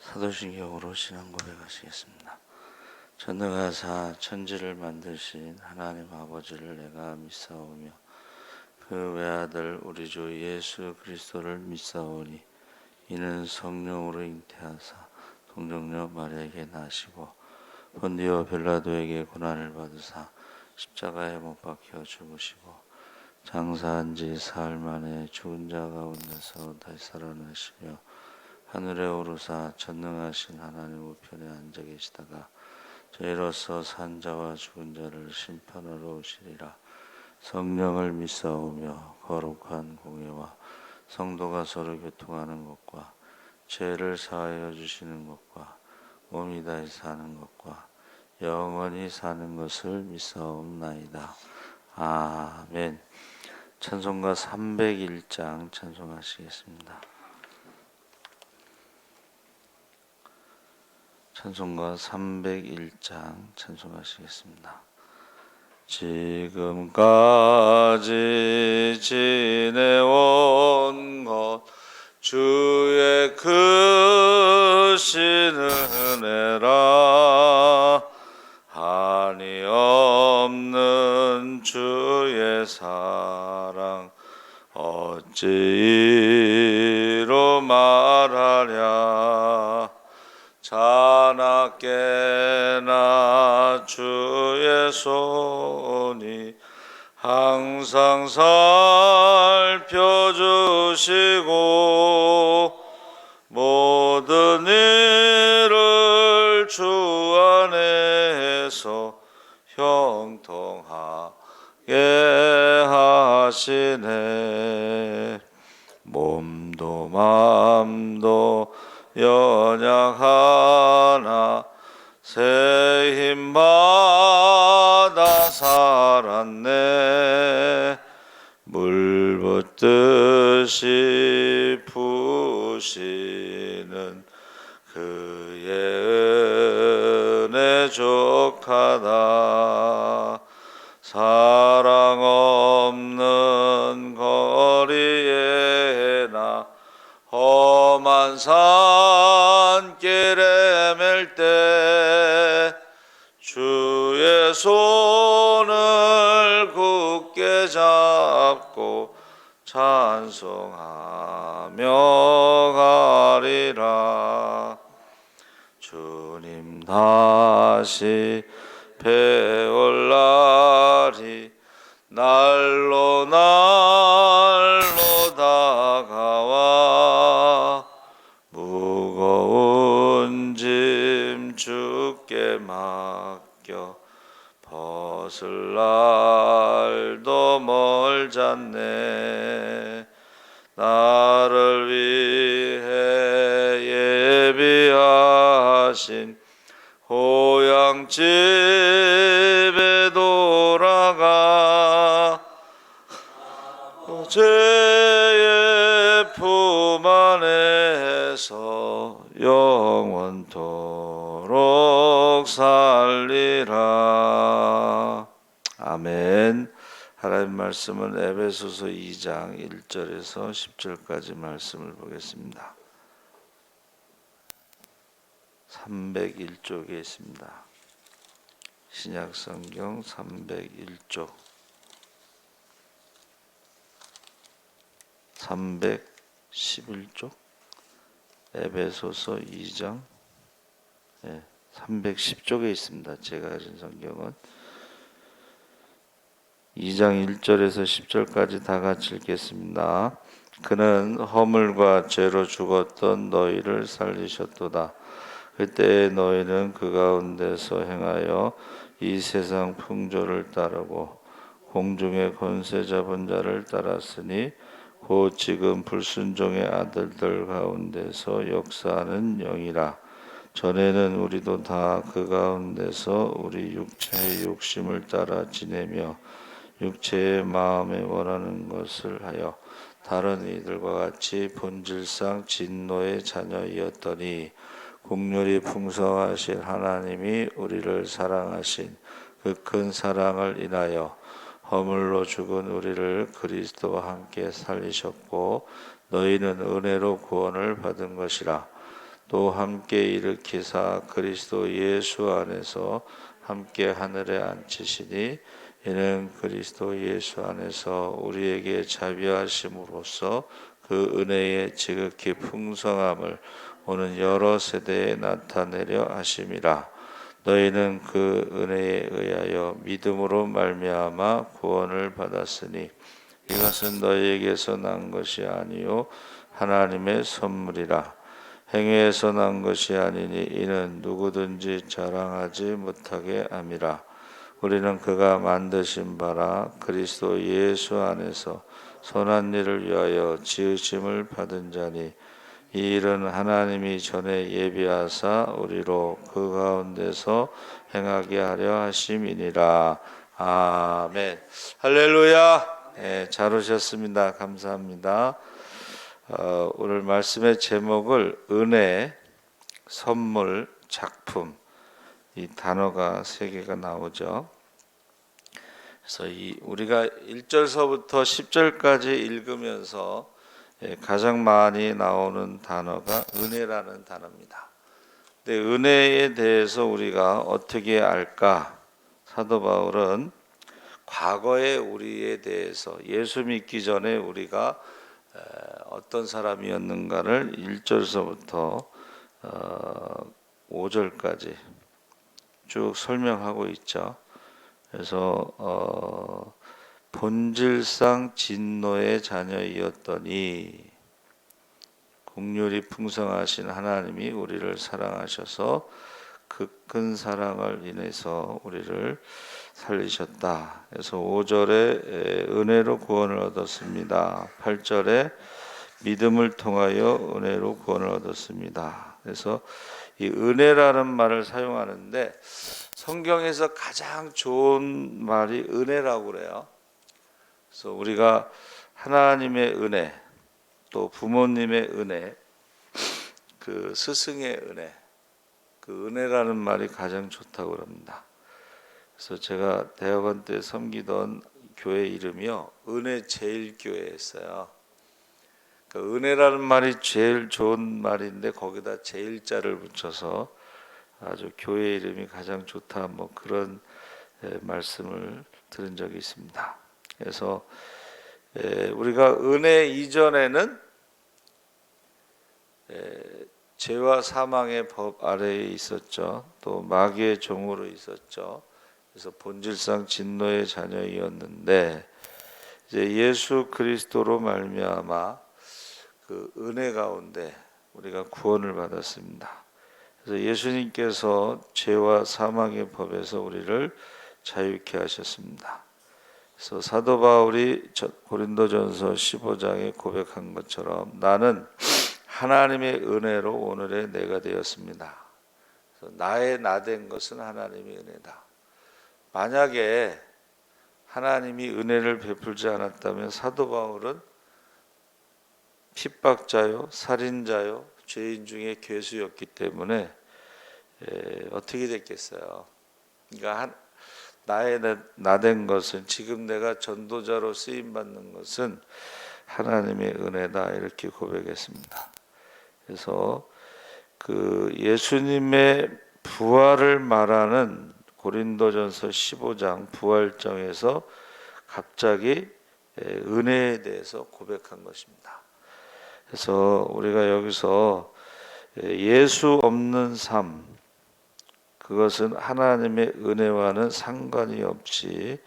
사도신경으로 신앙 고백하시겠습니다. 전능하사 천지를 만드신 하나님 아버지를 내가 믿사오며 그 외아들 우리 주 예수 그리스도를 믿사오니 이는 성령으로 잉태하사 동정녀 마리아에게 나시고 본디오 빌라도에게 고난을 받으사 십자가에 못 박혀 죽으시고 장사한 지 사흘 만에 죽은 자 가운데서 다시 살아나시며 하늘에 오르사 전능하신 하나님 우편에 앉아 계시다가 저희로서 산 자와 죽은 자를 심판하러 오시리라. 성령을 믿사오며 거룩한 공예와 성도가 서로 교통하는 것과 죄를 사하여 주시는 것과 몸이 다시 사는 것과 영원히 사는 것을 믿사옵나이다. 아멘. 찬송가 301장 찬송하시겠습니다. 찬송가 301장 찬송하시겠습니다. 지금까지 지내온 것 주의 크신 은혜라. 한이 없는 주의 사랑 어찌 이로 말하랴. 자나깨나 주의 손이 항상 살펴주시고 모든 일을 주 안에서 형통하게 하시네. 몸도 맘도 연약하나 새 힘받아 살았네. 물 붓듯이 부으시는 그의 은혜 족하다. 사랑 없는 거리에 나 험한 산길에 맬 때 주의 손을 굳게 잡고 찬송하며 가리라. 주님 다시 배올 날이 날로 다가와 무거운 짐 주께 맡겨 벗을 날도 멀잖네. 나를 위해 예비하신 고향집에 돌아가 죄의 품 안에서 영원토록 살리라. 아멘. 하나님 말씀은 에베소서 2장 1절에서 10절까지 말씀을 보겠습니다. 301쪽에 있습니다. 신약성경 301쪽 311쪽 에베소서 2장 310쪽에 있습니다. 제가 가진 성경은 2장 1절에서 10절까지 다 같이 읽겠습니다. 그는 허물과 죄로 죽었던 너희를 살리셨도다. 그때 너희는 그 가운데서 행하여 이 세상 풍조를 따르고 공중의 권세 잡은 자를 따랐으니 곧 지금 불순종의 아들들 가운데서 역사하는 영이라. 전에는 우리도 다 그 가운데서 우리 육체의 욕심을 따라 지내며 육체의 마음에 원하는 것을 하여 다른 이들과 같이 본질상 진노의 자녀이었더니 긍휼이 풍성하신 하나님이 우리를 사랑하신 그 큰 사랑을 인하여 허물로 죽은 우리를 그리스도와 함께 살리셨고 너희는 은혜로 구원을 받은 것이라. 또 함께 일으키사 그리스도 예수 안에서 함께 하늘에 앉히시니 이는 그리스도 예수 안에서 우리에게 자비하심으로써 그 은혜의 지극히 풍성함을 오는 여러 세대에 나타내려 하심이라. 너희는 그 은혜에 의하여 믿음으로 말미암아 구원을 받았으니 이것은 너희에게서 난 것이 아니요 하나님의 선물이라. 행위에서 난 것이 아니니 이는 누구든지 자랑하지 못하게 함이라. 우리는 그가 만드신 바라 그리스도 예수 안에서 선한 일을 위하여 지으심을 받은 자니 이 일은 하나님이 전에 예비하사 우리로 그 가운데서 행하게 하려 하심이니라. 아멘. 할렐루야. 네, 잘 오셨습니다. 감사합니다. 오늘 말씀의 제목을 은혜, 선물, 작품, 이 단어가 세 개가 나오죠. 그래서 우리가 1절서부터 10절까지 읽으면서 가장 많이 나오는 단어가 은혜라는 단어입니다. 근데 은혜에 대해서 우리가 어떻게 알까? 사도 바울은 과거의 우리에 대해서 예수 믿기 전에 우리가 어떤 사람이었는가를 1절서부터 5절까지 쭉 설명하고 있죠. 그래서 본질상 진노의 자녀이었더니 긍휼이 풍성하신 하나님이 우리를 사랑하셔서 그 큰 사랑을 인해서 우리를 살리셨다. 그래서 5절에 은혜로 구원을 얻었습니다. 8절에 믿음을 통하여 은혜로 구원을 얻었습니다. 그래서 이 은혜라는 말을 사용하는데 성경에서 가장 좋은 말이 은혜라고 그래요. 그래서 우리가 하나님의 은혜, 또 부모님의 은혜, 그 스승의 은혜, 그 은혜라는 말이 가장 좋다고 합니다. 그래서 제가 대학원 때 섬기던 교회 이름이요, 은혜 제일교회였어요. 그러니까 은혜라는 말이 제일 좋은 말인데 거기다 제일자를 붙여서 아주 교회 이름이 가장 좋다, 뭐 그런 말씀을 들은 적이 있습니다. 그래서 우리가 은혜 이전에는 죄와 사망의 법 아래에 있었죠. 또 마귀의 종으로 있었죠. 그래서 본질상 진노의 자녀이었는데 이제 예수 그리스도로 말미암아 그 은혜 가운데 우리가 구원을 받았습니다. 그래서 예수님께서 죄와 사망의 법에서 우리를 자유케 하셨습니다. 그래서 사도 바울이 고린도전서 15장에 고백한 것처럼 나는 하나님의 은혜로 오늘의 내가 되었습니다. 그래서 나의 나 된 것은 하나님의 은혜다. 만약에 하나님이 은혜를 베풀지 않았다면 사도 바울은 핍박자요, 살인자요, 죄인 중에 괴수였기 때문에 어떻게 됐겠어요? 그러니까 나의 나 된 것은, 지금 내가 전도자로 쓰임 받는 것은 하나님의 은혜다, 이렇게 고백했습니다. 그래서 그 예수님의 부활을 말하는 고린도전서 15장 부활정에서 갑자기 은혜에 대해서 고백한 것입니다. 그래서 우리가 여기서 예수 없는 삶, 그것은 하나님의 은혜와는 상관이 없이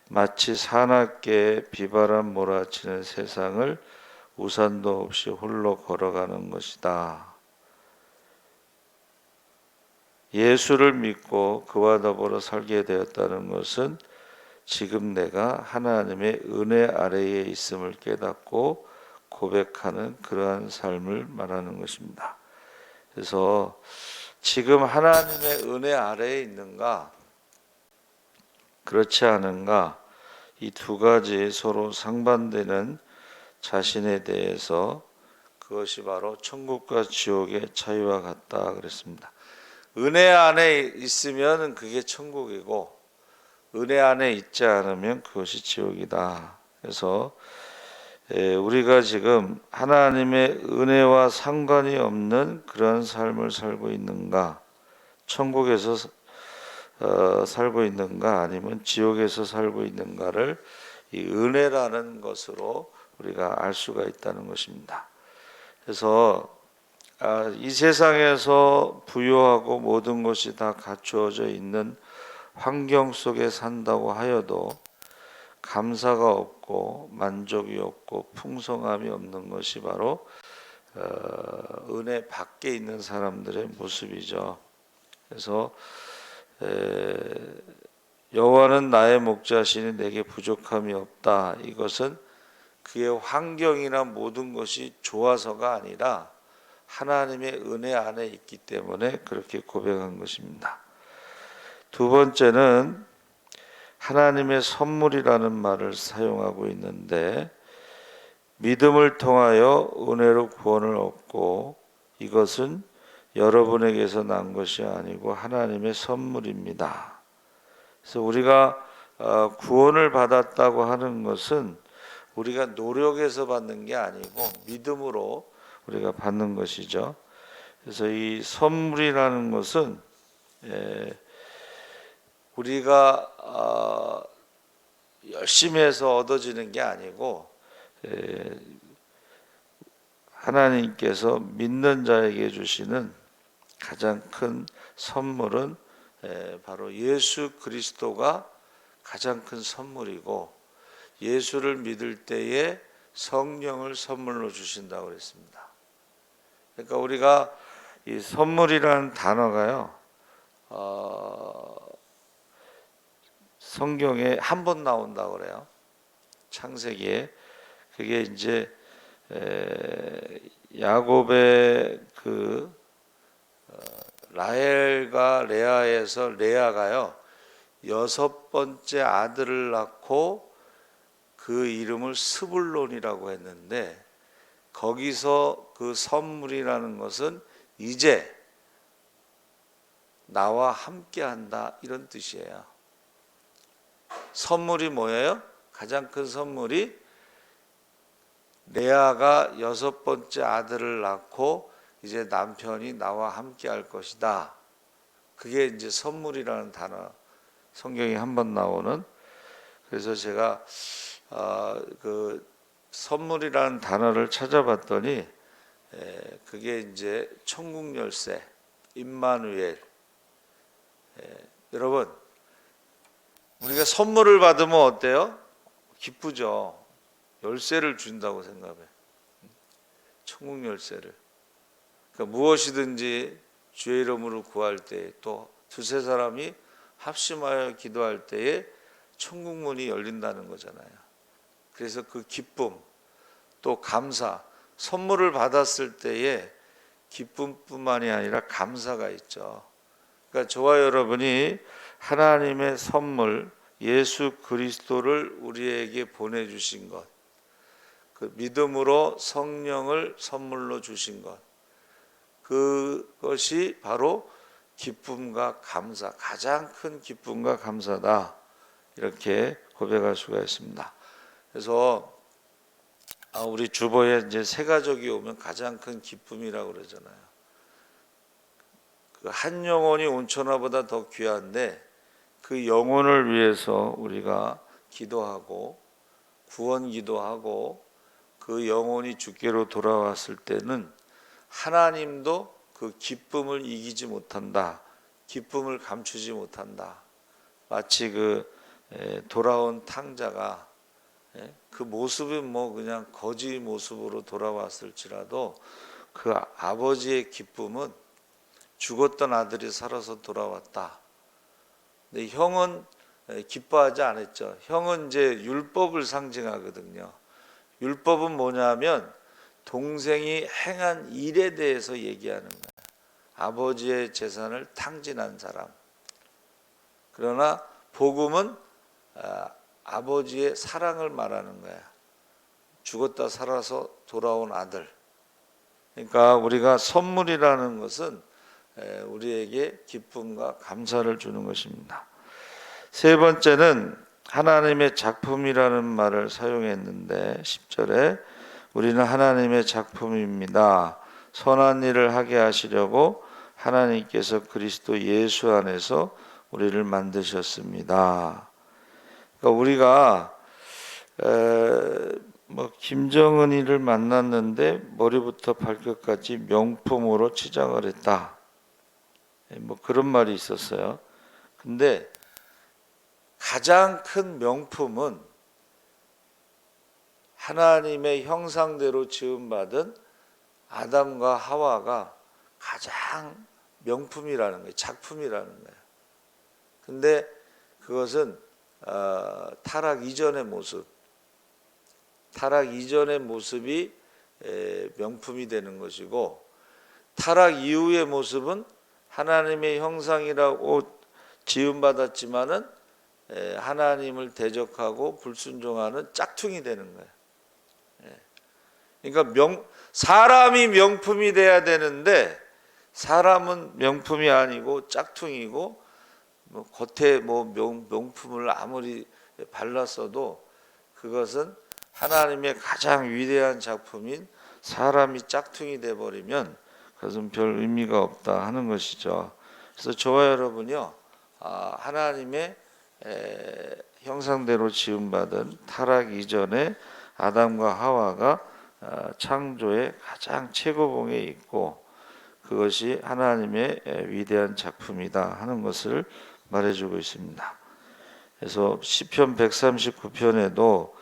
마치 사납게 비바람 몰아치는 세상을 우산도 없이 홀로 걸어가는 것이다. 예수를 믿고 그와 더불어 살게 되었다는 것은 지금 내가 하나님의 은혜 아래에 있음을 깨닫고 고백하는 그러한 삶을 말하는 것입니다. 그래서 지금 하나님의 은혜 아래에 있는가, 그렇지 않은가, 이 두 가지 서로 상반되는 자신에 대해서 그것이 바로 천국과 지옥의 차이와 같다 그랬습니다. 은혜 안에 있으면 그게 천국이고 은혜 안에 있지 않으면 그것이 지옥이다. 그래서 우리가 지금 하나님의 은혜와 상관이 없는 그런 삶을 살고 있는가, 천국에서 살고 있는가, 아니면 지옥에서 살고 있는가를 이 은혜라는 것으로 우리가 알 수가 있다는 것입니다. 그래서 이 세상에서 부유하고 모든 것이 다 갖추어져 있는 환경 속에 산다고 하여도 감사가 없고 만족이 없고 풍성함이 없는 것이 바로 은혜 밖에 있는 사람들의 모습이죠. 그래서 여호와는 나의 목자시니 내게 부족함이 없다. 이것은 그의 환경이나 모든 것이 좋아서가 아니라 하나님의 은혜 안에 있기 때문에 그렇게 고백한 것입니다. 두 번째는 하나님의 선물이라는 말을 사용하고 있는데, 믿음을 통하여 은혜로 구원을 얻고 이것은 여러분에게서 난 것이 아니고 하나님의 선물입니다. 그래서 우리가 구원을 받았다고 하는 것은 우리가 노력해서 받는 게 아니고 믿음으로 우리가 받는 것이죠. 그래서 이 선물이라는 것은 우리가 열심히 해서 얻어지는 게 아니고 하나님께서 믿는 자에게 주시는 가장 큰 선물은 바로 예수 그리스도가 가장 큰 선물이고, 예수를 믿을 때에 성령을 선물로 주신다고 그랬습니다. 그러니까 우리가 이 선물이라는 단어가요, 성경에 한 번 나온다고 그래요. 창세기에. 그게 이제 야곱의 라헬과 레아에서 레아가요 6번째 아들을 낳고 그 이름을 스불론이라고 했는데, 거기서 그 선물이라는 것은 이제 나와 함께한다 이런 뜻이에요. 선물이 뭐예요? 가장 큰 선물이 레아가 6번째 아들을 낳고 이제 남편이 나와 함께 할 것이다. 그게 이제 선물이라는 단어, 성경에 한 번 나오는. 그래서 제가 그 선물이라는 단어를 찾아봤더니 그게 이제 천국 열쇠, 임마누엘. 여러분, 우리가 선물을 받으면 어때요? 기쁘죠. 열쇠를 준다고 생각해. 천국 열쇠를. 그러니까 무엇이든지 주의 이름으로 구할 때, 또 두세 사람이 합심하여 기도할 때에 천국 문이 열린다는 거잖아요. 그래서 그 기쁨, 또 감사, 선물을 받았을 때에 기쁨뿐만이 아니라 감사가 있죠. 그러니까 저와 여러분이 하나님의 선물 예수 그리스도를 우리에게 보내주신 것, 그 믿음으로 성령을 선물로 주신 것, 그것이 바로 기쁨과 감사, 가장 큰 기쁨과 감사다, 이렇게 고백할 수가 있습니다. 그래서 우리 주보에 이제 새 가족이 오면 가장 큰 기쁨이라고 그러잖아요. 그 한 영혼이 온천하보다 더 귀한데, 그 영혼을 위해서 우리가 기도하고 구원 기도하고 그 영혼이 주께로 돌아왔을 때는 하나님도 그 기쁨을 이기지 못한다. 기쁨을 감추지 못한다. 마치 그 돌아온 탕자가 그 모습이 뭐 그냥 거지 모습으로 돌아왔을지라도 그 아버지의 기쁨은 죽었던 아들이 살아서 돌아왔다. 근데 형은 기뻐하지 않았죠. 형은 이제 율법을 상징하거든요. 율법은 뭐냐면 동생이 행한 일에 대해서 얘기하는 거예요. 아버지의 재산을 탕진한 사람. 그러나 복음은 아버지의 사랑을 말하는 거야. 죽었다 살아서 돌아온 아들. 그러니까 우리가 선물이라는 것은 우리에게 기쁨과 감사를 주는 것입니다. 세 번째는 하나님의 작품이라는 말을 사용했는데 10절에 우리는 하나님의 작품입니다. 선한 일을 하게 하시려고 하나님께서 그리스도 예수 안에서 우리를 만드셨습니다. 그러니까 우리가 김정은이를 만났는데 머리부터 발끝까지 명품으로 치장을 했다. 그런 말이 있었어요. 근데 가장 큰 명품은 하나님의 형상대로 지음받은 아담과 하와가 가장 명품이라는 거예요. 작품이라는 거예요. 근데 그것은 타락 이전의 모습, 타락 이전의 모습이 명품이 되는 것이고, 타락 이후의 모습은 하나님의 형상이라고 지음받았지만은 하나님을 대적하고 불순종하는 짝퉁이 되는 거예요. 그러니까 사람이 명품이 돼야 되는데 사람은 명품이 아니고 짝퉁이고, 겉에 명품을 아무리 발랐어도 그것은 하나님의 가장 위대한 작품인 사람이 짝퉁이 돼버리면 그것은 별 의미가 없다 하는 것이죠. 그래서 저와 여러분이요, 하나님의 형상대로 지음받은 타락 이전에 아담과 하와가 창조의 가장 최고봉에 있고, 그것이 하나님의 위대한 작품이다 하는 것을 말해주고 있습니다. 그래서 시편 139편에도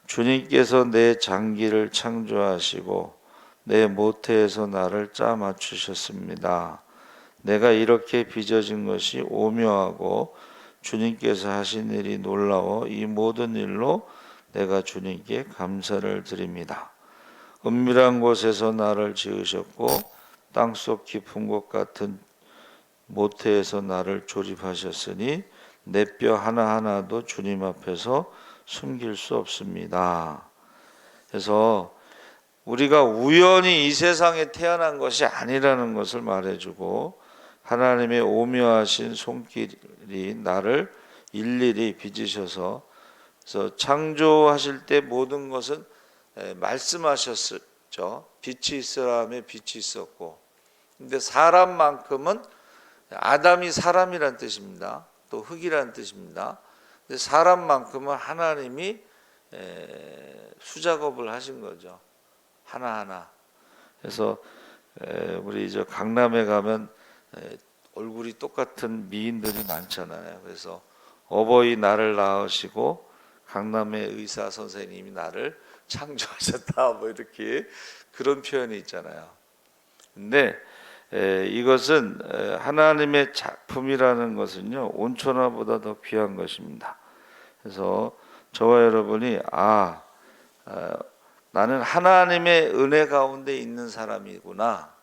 주님께서 내 장기를 창조하시고 내 모태에서 나를 짜 맞추셨습니다. 내가 이렇게 빚어진 것이 오묘하고 주님께서 하신 일이 놀라워 이 모든 일로 내가 주님께 감사를 드립니다. 은밀한 곳에서 나를 지으셨고 땅속 깊은 곳 같은 모태에서 나를 조립하셨으니 내 뼈 하나하나도 주님 앞에서 숨길 수 없습니다. 그래서 우리가 우연히 이 세상에 태어난 것이 아니라는 것을 말해주고, 하나님의 오묘하신 손길이 나를 일일이 빚으셔서, 그래서 창조하실 때 모든 것은 말씀하셨죠. 빛이 있으라 하며 빛이 있었고, 근데 사람만큼은, 아담이 사람이란 뜻입니다. 또 흙이란 뜻입니다. 근데 사람만큼은 하나님이 수작업을 하신 거죠. 하나하나. 그래서 우리 저 강남에 가면 얼굴이 똑같은 미인들이 많잖아요. 그래서 어버이 나를 낳으시고 강남의 의사 선생님이 나를 창조하셨다, 뭐 이렇게 그런 표현이 있잖아요. 근데 이것은 하나님의 작품이라는 것은요, 온천하보다 더 귀한 것입니다. 그래서 저와 여러분이 나는 하나님의 은혜 가운데 있는 사람이구나.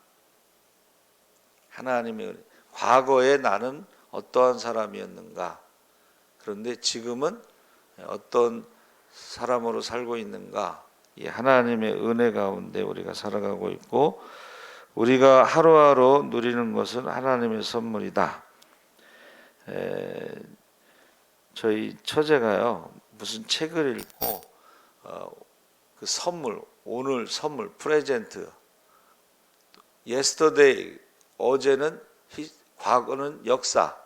하나님의 은혜. 과거에 나는 어떠한 사람이었는가, 그런데 지금은 어떤 사람으로 살고 있는가, 이 하나님의 은혜 가운데 우리가 살아가고 있고, 우리가 하루하루 누리는 것은 하나님의 선물이다. 저희 처제가요, 무슨 책을 읽고 그 선물, 오늘 선물, 프레젠트, yesterday, 어제는 과거는 역사,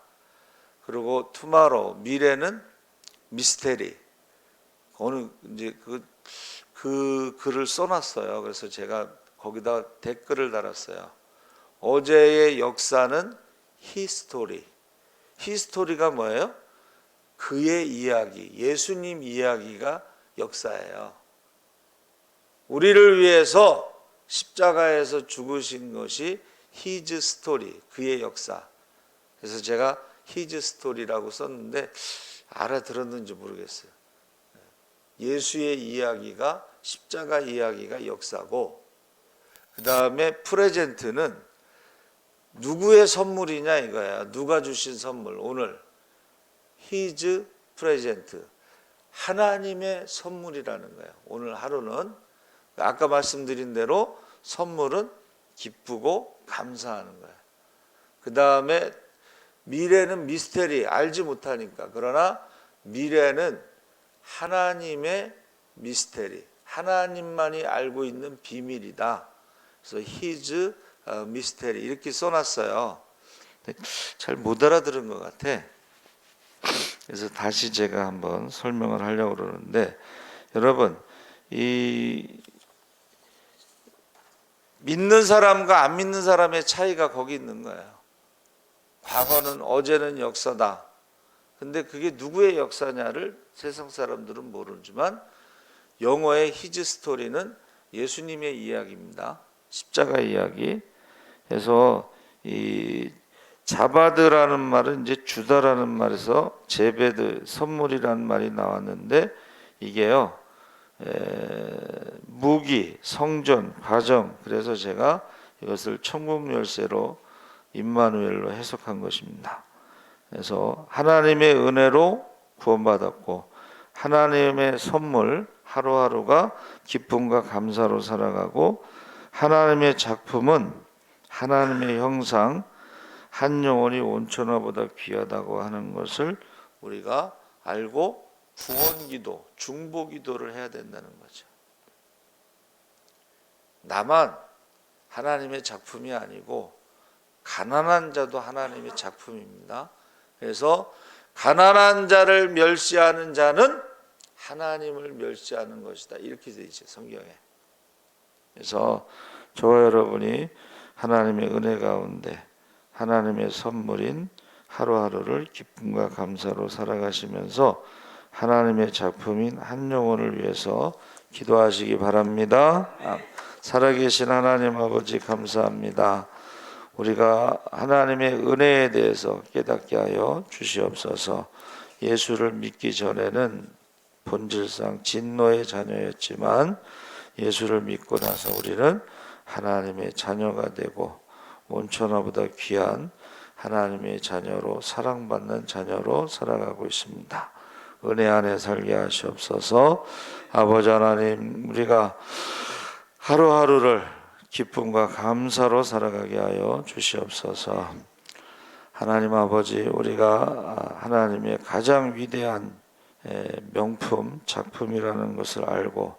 그리고 tomorrow, 미래는 미스테리. 어느 이제 그 글을 써놨어요. 그래서 제가 거기다 댓글을 달았어요. 어제의 역사는 히스토리. 히스토리가 뭐예요? 그의 이야기, 예수님 이야기가 역사예요. 우리를 위해서 십자가에서 죽으신 것이 His story, 그의 역사. 그래서 제가 His story라고 썼는데 알아들었는지 모르겠어요. 예수의 이야기가, 십자가 이야기가 역사고, 그 다음에 프레젠트는 누구의 선물이냐 이거야. 누가 주신 선물. 오늘 His present, 하나님의 선물이라는 거예요. 오늘 하루는 아까 말씀드린 대로 선물은 기쁘고 감사하는 거예요. 그 다음에 미래는 미스테리, 알지 못하니까. 그러나 미래는 하나님의 미스테리, 하나님만이 알고 있는 비밀이다. 그래서 His mystery 이렇게 써놨어요. 잘 못 알아들은 것 같아. 그래서 다시 제가 한번 설명을 하려고 그러는데, 여러분, 이 믿는 사람과 안 믿는 사람의 차이가 거기 있는 거예요. 과거는, 어제는 역사다. 근데 그게 누구의 역사냐를 세상 사람들은 모르지만 영어의 히즈 스토리는 예수님의 이야기입니다. 십자가 이야기. 그래서 이 자바드라는 말은 이제 주다라는 말에서 제베드, 선물이라는 말이 나왔는데, 이게요 무기, 성전, 과정. 그래서 제가 이것을 천국 열쇠로 임마누엘로 해석한 것입니다. 그래서 하나님의 은혜로 구원받았고 하나님의 선물, 하루하루가 기쁨과 감사로 살아가고, 하나님의 작품은 하나님의 형상, 한 영혼이 온천하보다 귀하다고 하는 것을 우리가 알고 구원기도, 중보기도를 해야 된다는 거죠. 나만 하나님의 작품이 아니고 가난한 자도 하나님의 작품입니다. 그래서 가난한 자를 멸시하는 자는 하나님을 멸시하는 것이다. 이렇게 되어 있죠, 성경에. 그래서 저와 여러분이 하나님의 은혜 가운데 하나님의 선물인 하루하루를 기쁨과 감사로 살아가시면서 하나님의 작품인 한 영혼을 위해서 기도하시기 바랍니다. 살아계신 하나님 아버지, 감사합니다. 우리가 하나님의 은혜에 대해서 깨닫게 하여 주시옵소서. 예수를 믿기 전에는 본질상 진노의 자녀였지만 예수를 믿고 나서 우리는 하나님의 자녀가 되고 온천하보다 귀한 하나님의 자녀로, 사랑받는 자녀로 살아가고 있습니다. 은혜 안에 살게 하시옵소서. 아버지 하나님, 우리가 하루하루를 기쁨과 감사로 살아가게 하여 주시옵소서. 하나님 아버지, 우리가 하나님의 가장 위대한 명품, 작품이라는 것을 알고